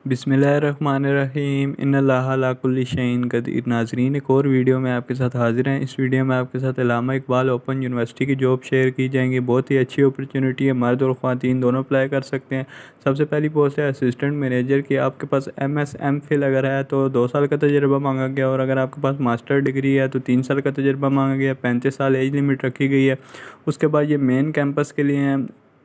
बिस्मिल्लाहिर्रहमानिर्रहीम इन्नल्लाहा अला कुल्लि शैइन क़दीर। नाज़रीन, एक और वीडियो में आपके साथ हाज़िर हैं। इस वीडियो में आपके साथ अल्लामा इकबाल ओपन यूनिवर्सिटी की जॉब शेयर की जाएंगी। बहुत ही अच्छी अपॉर्चुनिटी है, मर्द और ख़वातीन दोनों अप्लाई कर सकते हैं। सबसे पहली पोस्ट है असिस्टेंट मैनेजर की। आपके पास MS MPhil अगर है तो 2 साल का तजर्बा मांगा गया, और अगर आपके पास मास्टर डिग्री है तो 3 साल का तजर्बा मांगा गया। 35 साल एज लिमिट रखी गई है। उसके बाद ये मेन कैंपस के लिए है।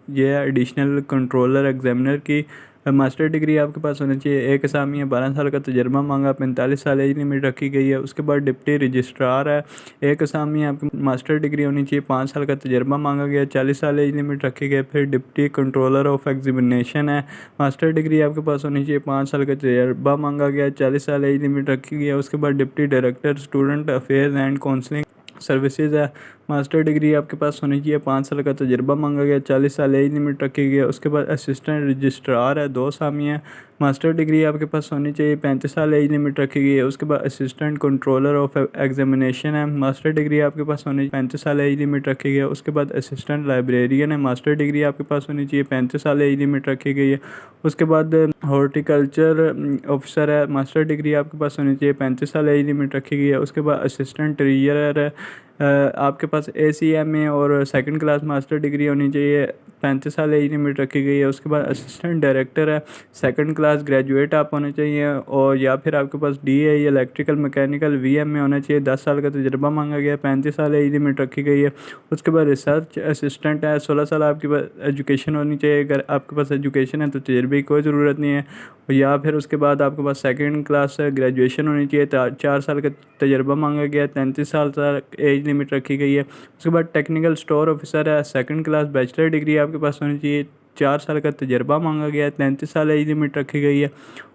ये है एडिशनल कंट्रोलर एग्जामिनर की। मास्टर डिग्री आपके पास होनी चाहिए। एक असामी है, 12 साल का तजर्बा मांगा, 45 साल एज लिमिट रखी गई है। उसके बाद डिप्टी रजिस्ट्रार है। एक असामी है, आपकी मास्टर डिग्री होनी चाहिए, 5 साल का तजर्बा मांगा गया, 40 साल एज लिमिट रखी गई। फिर डिप्टी कंट्रोलर ऑफ एग्जामिनेशन है। मास्टर डिग्री आपके पास होनी चाहिए, 5 साल का तजर्बा मांगा गया, 40 साल एज लिमिट रखी गई है। उसके बाद deputy director student affairs and counselling services है। मास्टर डिग्री आपके पास होनी चाहिए, 5 साल का तजर्बा मांगा गया, 40 साल एज लिमिट रखी गई है। उसके बाद असिस्टेंट रजिस्ट्रार है, 2 असामी है। मास्टर डिग्री आपके पास होनी चाहिए, 35 साल एज लिमिट रखी गई है। उसके बाद असिस्टेंट कंट्रोलर ऑफ एग्जामिनेशन है। मास्टर डिग्री आपके पास होनी चाहिए, 35 साल एज लिमिट रखी गई है। उसके बाद असिस्टेंट लाइब्रेरियन है। मास्टर डिग्री आपके पास होनी चाहिए, 35 साल एज लिमिट रखी गई है। उसके बाद हॉर्टिकल्चर ऑफिसर है। मास्टर डिग्री आपके पास होनी चाहिए, 35 साल एज लिमिट रखी गई है। उसके बाद असिस्टेंट ट्रेजरर है। आपके पास ACMA और सेकंड क्लास मास्टर डिग्री होनी चाहिए, 35 साल एज लिमिट रखी गई है। उसके बाद असिस्टेंट डायरेक्टर है, सेकंड क्लास ग्रेजुएट आप होने चाहिए, और या फिर आपके पास DA इलेक्ट्रिकल मैकेनिकल VMA होना चाहिए, 10 साल का तजर्बा मांगा गया, 35 साल एज लिमिट रखी गई है। उसके बाद रिसर्च असिस्टेंट है, 16 साल आपके पास एजुकेशन होनी चाहिए। अगर आपके पास एजुकेशन है तो तजर्बे की कोई ज़रूरत नहीं है। या फिर उसके बाद आपके पास सेकंड क्लास ग्रेजुएशन होनी चाहिए, 4 साल का तजर्बा मांगा गया है, 33 साल तक एज लिमिट रखी गई है। उसके बाद टेक्निकल स्टोर ऑफिसर है, सेकंड क्लास बैचलर डिग्री आपके पास होनी चाहिए, 4 साल का तजर्बा मांगा गया है, 33 साल एज लिमिट रखी गई है।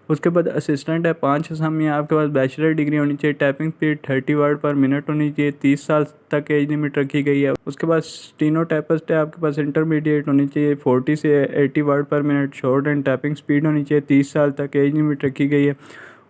उसके बाद असिस्टेंट है, 5 असामी है। आपके पास बैचलर डिग्री होनी चाहिए, टाइपिंग स्पीड 30 वर्ड पर मिनट होनी चाहिए, 30 साल तक एज लिमिट रखी गई है। उसके बाद स्टीनोटाइपिस्ट है, आपके पास इंटरमीडिएट होनी चाहिए, 40 से 80 वर्ड पर minute short and typing speed होनी चाहिए, 30 साल तक एज लिमिट रखी गई है।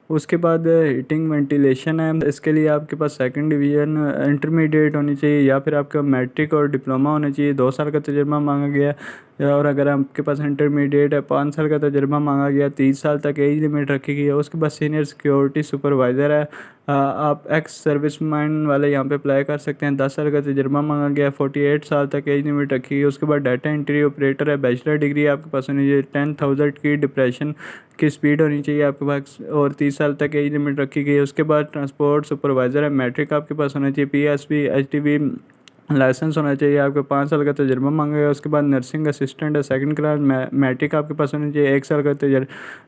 उसके बाद हीटिंग वेंटिलेशन है, इसके लिए आपके पास सेकंड डिवीज़न इंटरमीडिएट होनी चाहिए, या फिर आपका मैट्रिक और डिप्लोमा होना चाहिए, 2 साल का तजर्बा मांगा गया है। और अगर आपके पास इंटरमीडिएट है, 5 साल का तजर्बा मांगा गया, 30 साल तक एज लिमिट रखी गई है। उसके बाद सीनियर सिक्योरिटी सुपरवाइज़र है। आप एक्स सर्विस मैन वाले यहाँ पे अप्लाई कर सकते हैं, 10 साल का तजर्बा मांगा गया, 48 साल तक एज लिमिट रखी है। उसके बाद डाटा एंट्री ऑपरेटर है, बैचलर डिग्री आपके पास होनी चाहिए, 10,000 की डिप्रेशन की स्पीड होनी चाहिए आपके पास, और 30 साल तक एज लिमिट रखी गई है। उसके बाद ट्रांसपोर्ट सुपरवाइज़र है, मैट्रिक आपके पास होना चाहिए, PSB HTV लाइसेंस होना चाहिए, आपके 5 साल का तजर्बा मांगा गया। उसके बाद नर्सिंग असिस्टेंट है, सेकंड क्लास मैट्रिक आपके पास होनी चाहिए, 1 साल का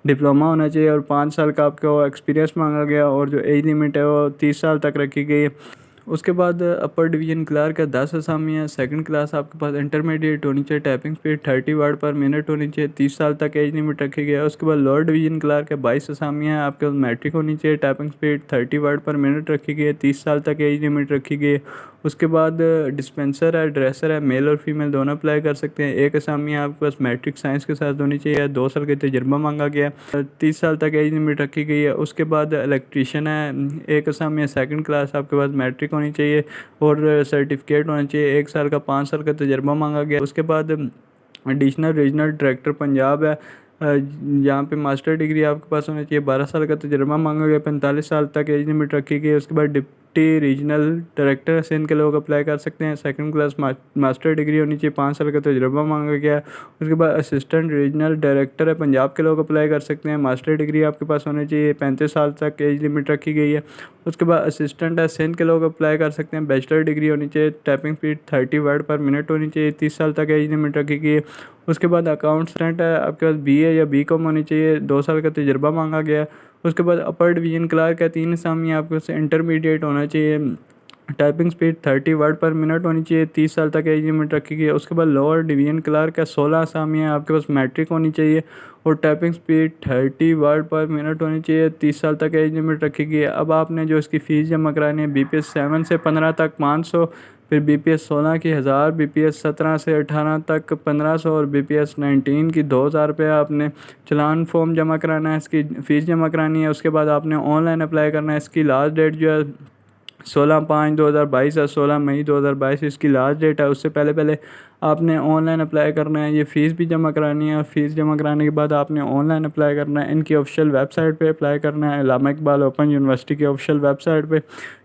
डिप्लोमा होना चाहिए, और 5 साल का आपका एक्सपीरियंस मांगा गया, और जो एज लिमिट है वो 30 साल तक रखी गई है। उसके बाद अपर डिवीजन क्लर्क का 10 असामी है, सेकंड क्लास आपके पास इंटरमीडिएट होनी चाहिए, टाइपिंग स्पीड 30 वर्ड पर मिनट होनी चाहिए, 30 साल तक एज लिमिट रखी गई है। उसके बाद लोअर डिवीजन क्लर्क है, 22 असामी है, आपके पास मैट्रिक होनी चाहिए, टाइपिंग स्पीड 30 वर्ड पर मिनट रखी गई है, 30 साल तक एज लिमिट रखी गई है। उसके बाद डिस्पेंसर है, ड्रेसर है, मेल और फीमेल दोनों अप्लाई कर सकते हैं। एक असामी है, आपके पास मैट्रिक साइंस के साथ होनी चाहिए, 2 साल का तजर्बा मांगा गया, 30 साल तक एज लिमिट रखी गई है। उसके बाद इलेक्ट्रीशियन है, एक असामी है, सेकंड क्लास आपके पास मैट्रिक होनी चाहिए, और सर्टिफिकेट होना चाहिए, 1 साल का 5 साल का तजर्बा मांगा गया। उसके बाद एडिशनल रीजनल डायरेक्टर पंजाब है, यहाँ पे मास्टर डिग्री आपके पास होना चाहिए, 12 साल का तजर्बा मांगा गया, 45 साल तक एज लिमिट रखी गई है। उसके बाद डिप्टी रीजनल डायरेक्टर सिंध के लोग अप्लाई कर सकते हैं, सेकंड क्लास मास्टर डिग्री होनी चाहिए, 5 साल का तजर्बा मांगा गया है। उसके बाद असिस्टेंट रीजनल डायरेक्टर है, पंजाब के लोग अप्लाई कर सकते हैं, मास्टर डिग्री आपके पास होनी चाहिए, 35 साल तक एज लिमिट रखी गई है। उसके बाद असिस्टेंट है, सिंध के लोग अप्लाई कर सकते हैं, बैचलर डिग्री होनी चाहिए, टाइपिंग स्पीड 30 वर्ड पर मिनट होनी चाहिए, 30 साल तक एज लिमिट रखी गई है। उसके बाद अकाउंटेंट है, आपके पास BA या BCom होनी चाहिए, 2 साल का तजर्बा मांगा गया है। उसके बाद अपर डिवीजन क्लर्क है, 3 असामी आपके पास इंटरमीडिएट होना चाहिए, टाइपिंग स्पीड 30 वर्ड पर मिनट होनी चाहिए, 30 साल तक एज लिमिट रखी गई है। उसके बाद लोअर डिवीजन क्लर्क है, 16 असामी है, आपके पास मैट्रिक होनी चाहिए, और टाइपिंग स्पीड 30 वर्ड पर मिनट होनी चाहिए, 30 साल तक एज लिमिट रखी गई है। अब आपने जो इसकी फ़ीस जमा करानी है, BPS 7 से 15 तक 500, फिर BPS 16 की 1000, BPS 17 से 18 तक 1500, और BPS 19 की 2000 रुपये आपने चलान फॉर्म जमा कराना है, इसकी फ़ीस जमा करानी है। उसके बाद आपने ऑनलाइन अप्लाई करना है। इसकी लास्ट डेट जो है 16/5/2022 या 16 मई 2022 इसकी लास्ट डेट है। उससे पहले पहले आपने ऑनलाइन अप्लाई करना है। ये फ़ीस भी जमा करानी है और फ़ीस जमा कराने के बाद आपने ऑनलाइन अप्लाई करना है। इनकी ऑफिशियल वेबसाइट पे अप्लाई करना है, अल्लामा इकबाल ओपन यूनिवर्सिटी की ऑफिशियल वेबसाइट पे।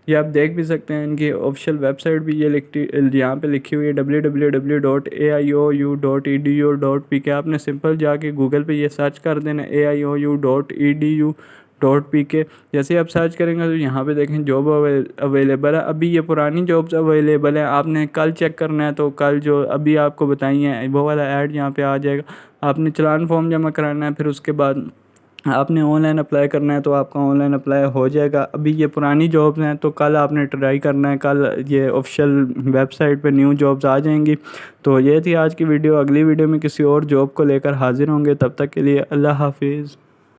ये आप देख भी सकते हैं, इनकी ऑफिशियल वेबसाइट भी ये यहाँ पे लिखी हुई है www.aiou.edu.pk। आपने सिंपल जाके गूगल पे ये सर्च कर देना aiou.edu.pk। जैसे आप सर्च करेंगे तो यहाँ पे देखें जॉब अवेलेबल है। अभी ये पुरानी जॉब्स अवेलेबल है, आपने कल चेक करना है तो कल जो अभी आपको बताई हैं वो वाला ऐड यहाँ पे आ जाएगा। आपने चलान फॉर्म जमा कराना है, फिर उसके बाद आपने ऑनलाइन अप्लाई करना है तो आपका ऑनलाइन अप्लाई हो जाएगा। अभी ये पुरानी जॉब्स हैं तो कल आपने ट्राई करना है, कल ये ऑफिशियल वेबसाइट पे न्यू जॉब्स आ जाएंगी। तो ये थी आज की वीडियो। अगली वीडियो में किसी और जॉब को लेकर हाजिर होंगे, तब तक के लिए अल्लाह हाफिज़।